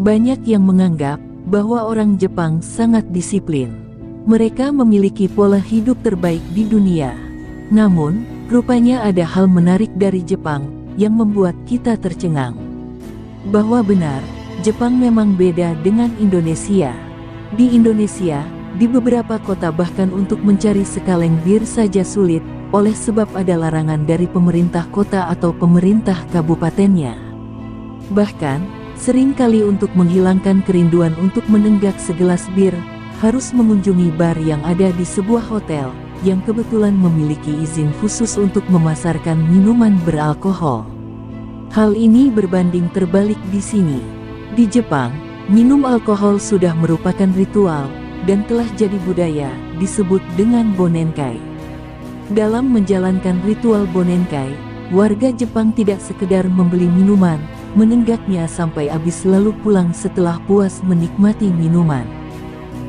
Banyak yang menganggap bahwa orang Jepang sangat disiplin. Mereka memiliki pola hidup terbaik di dunia. Namun, rupanya ada hal menarik dari Jepang yang membuat kita tercengang. Bahwa benar, Jepang memang beda dengan Indonesia. Di Indonesia, di beberapa kota bahkan untuk mencari sekaleng bir saja sulit, oleh sebab ada larangan dari pemerintah kota atau pemerintah kabupatennya. Bahkan, sering kali untuk menghilangkan kerinduan untuk menenggak segelas bir, harus mengunjungi bar yang ada di sebuah hotel, yang kebetulan memiliki izin khusus untuk memasarkan minuman beralkohol. Hal ini berbanding terbalik di sini. Di Jepang, minum alkohol sudah merupakan ritual, dan telah jadi budaya, disebut dengan Bonenkai. Dalam menjalankan ritual Bonenkai, warga Jepang tidak sekedar membeli minuman, menenggaknya sampai habis lalu pulang setelah puas menikmati minuman.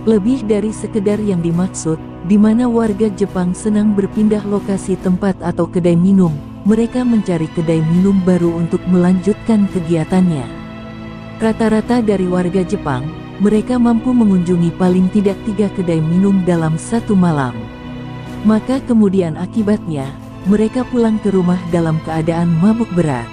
Lebih dari sekedar yang dimaksud, di mana warga Jepang senang berpindah lokasi tempat atau kedai minum, mereka mencari kedai minum baru untuk melanjutkan kegiatannya. Rata-rata dari warga Jepang, mereka mampu mengunjungi paling tidak 3 kedai minum dalam satu malam. Maka kemudian akibatnya, mereka pulang ke rumah dalam keadaan mabuk berat.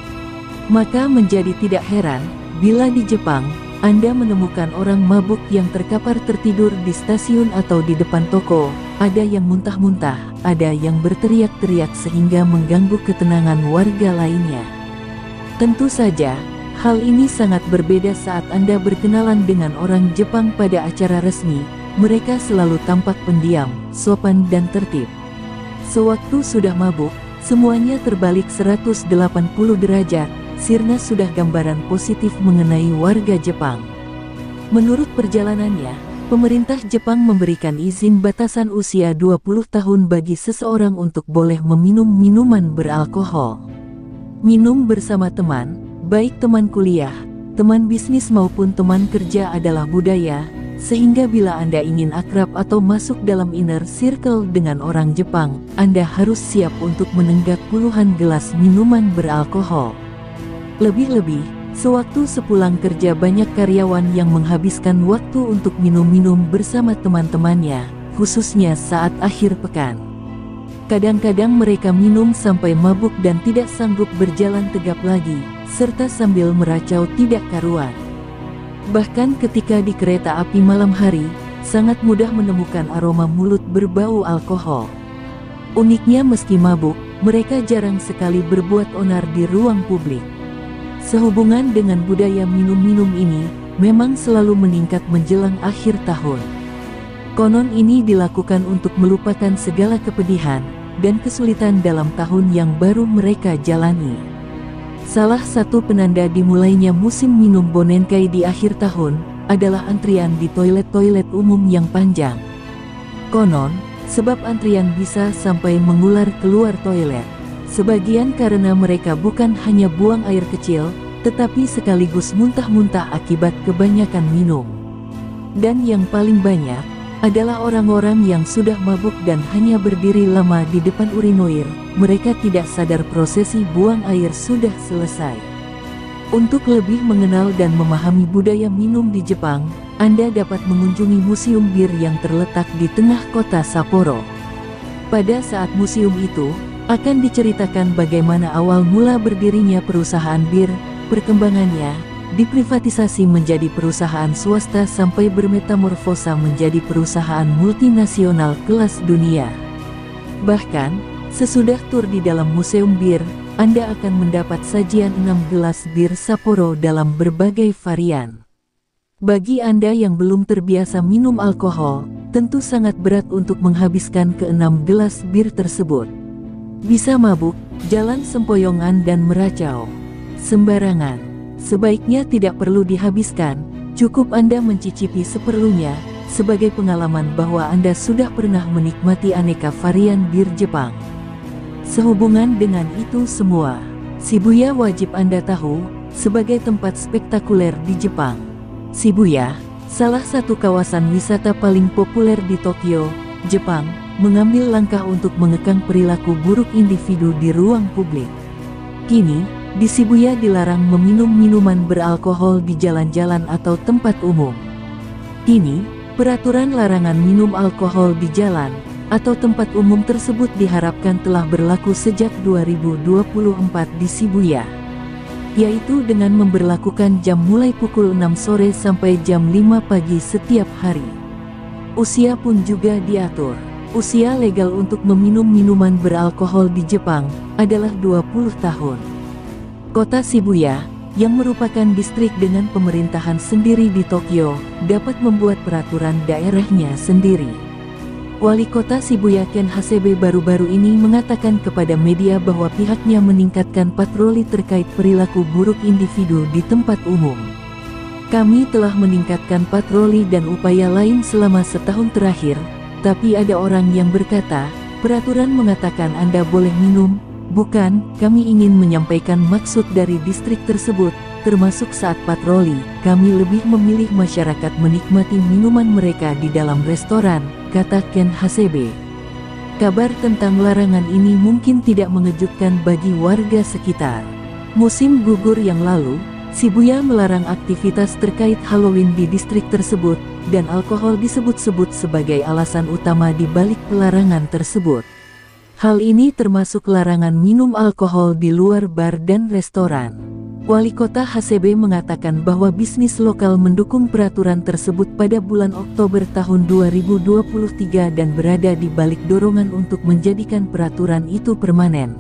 Maka menjadi tidak heran, bila di Jepang, Anda menemukan orang mabuk yang terkapar tertidur di stasiun atau di depan toko, ada yang muntah-muntah, ada yang berteriak-teriak sehingga mengganggu ketenangan warga lainnya. Tentu saja, hal ini sangat berbeda saat Anda berkenalan dengan orang Jepang pada acara resmi. Mereka selalu tampak pendiam, sopan dan tertib. Sewaktu sudah mabuk, semuanya terbalik 180 derajat, sirna sudah gambaran positif mengenai warga Jepang. Menurut perjalanannya, pemerintah Jepang memberikan izin batasan usia 20 tahun bagi seseorang untuk boleh meminum minuman beralkohol. Minum bersama teman, baik teman kuliah, teman bisnis maupun teman kerja adalah budaya, sehingga bila Anda ingin akrab atau masuk dalam inner circle dengan orang Jepang, Anda harus siap untuk menenggak puluhan gelas minuman beralkohol. Lebih-lebih, sewaktu sepulang kerja banyak karyawan yang menghabiskan waktu untuk minum-minum bersama teman-temannya, khususnya saat akhir pekan. Kadang-kadang mereka minum sampai mabuk dan tidak sanggup berjalan tegap lagi, serta sambil meracau tidak karuan. Bahkan ketika di kereta api malam hari, sangat mudah menemukan aroma mulut berbau alkohol. Uniknya meski mabuk, mereka jarang sekali berbuat onar di ruang publik. Sehubungan dengan budaya minum-minum ini, memang selalu meningkat menjelang akhir tahun. Konon ini dilakukan untuk melupakan segala kepedihan dan kesulitan dalam tahun yang baru mereka jalani. Salah satu penanda dimulainya musim minum Bonenkai di akhir tahun, adalah antrian di toilet-toilet umum yang panjang. Konon, sebab antrian bisa sampai mengular keluar toilet. Sebagian karena mereka bukan hanya buang air kecil, tetapi sekaligus muntah-muntah akibat kebanyakan minum. Dan yang paling banyak, adalah orang-orang yang sudah mabuk dan hanya berdiri lama di depan urinoir. Mereka tidak sadar prosesi buang air sudah selesai. Untuk lebih mengenal dan memahami budaya minum di Jepang, Anda dapat mengunjungi museum bir yang terletak di tengah kota Sapporo. Pada saat museum itu, akan diceritakan bagaimana awal mula berdirinya perusahaan bir, perkembangannya, diprivatisasi menjadi perusahaan swasta sampai bermetamorfosa menjadi perusahaan multinasional kelas dunia. Bahkan, sesudah tur di dalam museum bir, Anda akan mendapat sajian 6 gelas bir Sapporo dalam berbagai varian. Bagi Anda yang belum terbiasa minum alkohol, tentu sangat berat untuk menghabiskan ke-6 gelas bir tersebut. Bisa mabuk, jalan sempoyongan dan meracau sembarangan. Sebaiknya tidak perlu dihabiskan, cukup Anda mencicipi seperlunya, sebagai pengalaman bahwa Anda sudah pernah menikmati aneka varian bir Jepang. Sehubungan dengan itu semua, Shibuya wajib Anda tahu, sebagai tempat spektakuler di Jepang. Shibuya, salah satu kawasan wisata paling populer di Tokyo, Jepang, mengambil langkah untuk mengekang perilaku buruk individu di ruang publik. Kini, Di Shibuya dilarang meminum minuman beralkohol di jalan-jalan atau tempat umum. Kini, peraturan larangan minum alkohol di jalan atau tempat umum tersebut diharapkan telah berlaku sejak 2024 di Shibuya, yaitu dengan memberlakukan jam mulai pukul 6 sore sampai jam 5 pagi setiap hari. Usia pun juga diatur. Usia legal untuk meminum minuman beralkohol di Jepang adalah 20 tahun. Kota Shibuya, yang merupakan distrik dengan pemerintahan sendiri di Tokyo, dapat membuat peraturan daerahnya sendiri. Wali Kota Shibuya Ken Hasebe baru-baru ini mengatakan kepada media bahwa pihaknya meningkatkan patroli terkait perilaku buruk individu di tempat umum. Kami telah meningkatkan patroli dan upaya lain selama setahun terakhir, tapi ada orang yang berkata, peraturan mengatakan Anda boleh minum. Bukan, kami ingin menyampaikan maksud dari distrik tersebut, termasuk saat patroli, kami lebih memilih masyarakat menikmati minuman mereka di dalam restoran, kata Ken Hasebe. Kabar tentang larangan ini mungkin tidak mengejutkan bagi warga sekitar. Musim gugur yang lalu, Shibuya melarang aktivitas terkait Halloween di distrik tersebut, dan alkohol disebut-sebut sebagai alasan utama di balik pelarangan tersebut. Hal ini termasuk larangan minum alkohol di luar bar dan restoran. Wali Kota Hasebe mengatakan bahwa bisnis lokal mendukung peraturan tersebut pada bulan Oktober tahun 2023 dan berada di balik dorongan untuk menjadikan peraturan itu permanen.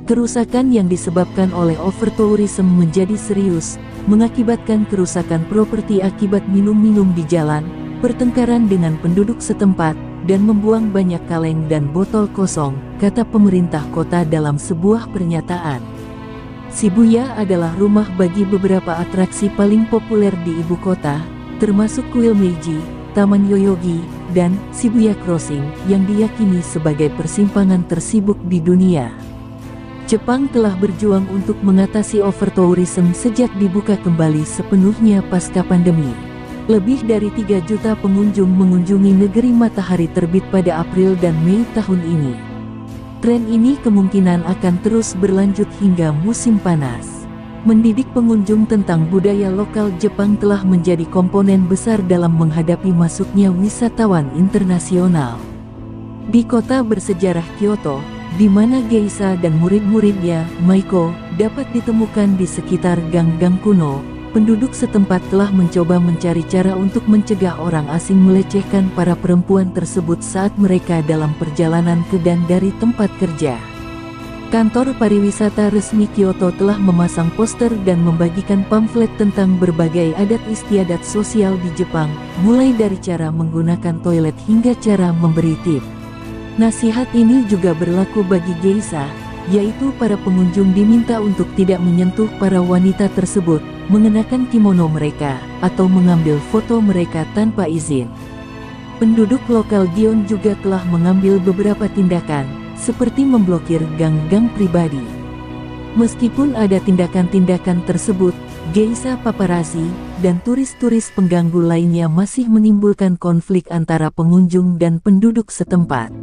Kerusakan yang disebabkan oleh overtourism menjadi serius, mengakibatkan kerusakan properti akibat minum-minum di jalan, pertengkaran dengan penduduk setempat, dan membuang banyak kaleng dan botol kosong, kata pemerintah kota dalam sebuah pernyataan. Shibuya adalah rumah bagi beberapa atraksi paling populer di ibu kota, termasuk kuil Meiji, Taman Yoyogi, dan Shibuya Crossing, yang diyakini sebagai persimpangan tersibuk di dunia. Jepang telah berjuang untuk mengatasi overtourism sejak dibuka kembali sepenuhnya pasca pandemi. Lebih dari 3 juta pengunjung mengunjungi negeri matahari terbit pada April dan Mei tahun ini. Tren ini kemungkinan akan terus berlanjut hingga musim panas. Mendidik pengunjung tentang budaya lokal Jepang telah menjadi komponen besar dalam menghadapi masuknya wisatawan internasional. Di kota bersejarah Kyoto, di mana geisha dan murid-muridnya, Maiko, dapat ditemukan di sekitar gang-gang kuno, penduduk setempat telah mencoba mencari cara untuk mencegah orang asing melecehkan para perempuan tersebut saat mereka dalam perjalanan ke dan dari tempat kerja. Kantor pariwisata resmi Kyoto telah memasang poster dan membagikan pamflet tentang berbagai adat istiadat sosial di Jepang, mulai dari cara menggunakan toilet hingga cara memberi tip. Nasihat ini juga berlaku bagi geisha, yaitu para pengunjung diminta untuk tidak menyentuh para wanita tersebut, mengenakan kimono mereka, atau mengambil foto mereka tanpa izin. Penduduk lokal Gion juga telah mengambil beberapa tindakan, seperti memblokir gang-gang pribadi. Meskipun ada tindakan-tindakan tersebut, geisha paparazzi, dan turis-turis pengganggu lainnya masih menimbulkan konflik antara pengunjung dan penduduk setempat.